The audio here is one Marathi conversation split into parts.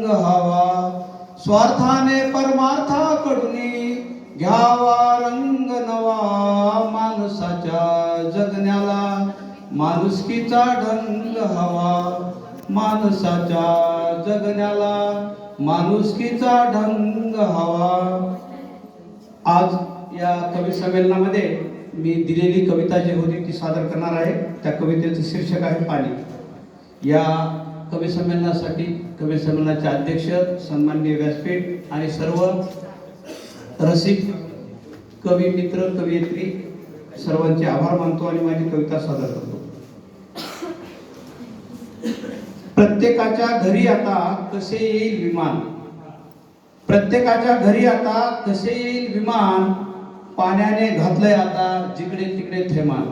रंग हवा, स्वार्थाने परमार्थाकडून घ्यावा रंग नवा, माणसाच्या जगण्याला माणुसकीचा ढंग हवा, माणसाच्या जगण्याला माणुसकीचा ढंग हवा. आज या कवी संमेलनामध्ये मी दिलेली कविता जी होती ती सादर करणार आहे. त्या कवितेचं शीर्षक आहे पाणी. या कवी संमेलनासाठी कवी संमेलनाचे अध्यक्ष सन्माननीय व्यासपीठ आणि सर्व रसिक कवी मित्र कवयित्री सर्वांचे आभार मानतो आणि माझी कविता सादर करतो. प्रत्येकाच्या घरी आता कसे येईल विमान, प्रत्येकाच्या घरी आता कसे येईल विमान, पाण्याने घातलंय आता जिकडे तिकडे थैमान,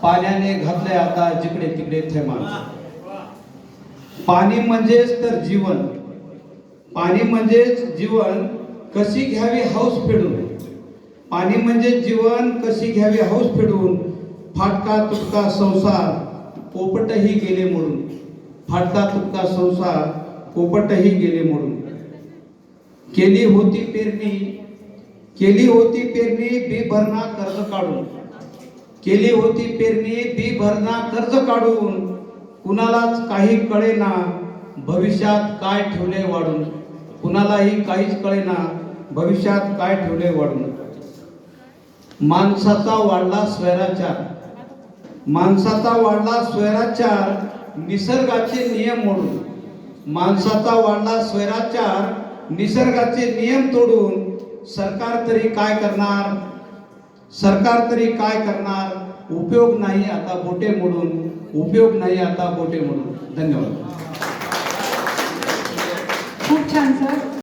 पाण्याने घातलंय आता जिकडे तिकडे थैमान. पाणी म्हणजेच तर जीवन, पाणी म्हणजेच जीवन, कशी घ्यावी हौस फेडून, पाणी म्हणजे जीवन, कशी घ्यावी हौस फेडून. फाटका तुटका संसार पोपटही गेले मोडून, फाटका तुटका संसार पोपटही गेले मोडून. केली होती पेरणी, केली होती पेरणी बी भरणा कर्ज काढून, केली होती पेरणी बी भरणा कर्ज काढून. कुणालाच काही कळेना भविष्यात काय ठेवले वाढून, कुणालाही काहीच कळेना भविष्यात काय ठेवले वाढून. माणसाचा वाढला स्वैराचार, माणसाचा वाढला स्वैराचार, निसर्गाचे नियम मोडून, माणसाचा वाढला स्वैराचार, निसर्गाचे नियम तोडून. सरकार तरी काय करणार, सरकार तरी काय करणार, उपयोग नाही आता बोटे मोडून, उपयोग नाही आता बोटे मोडून. धन्यवाद. खूप छान सर.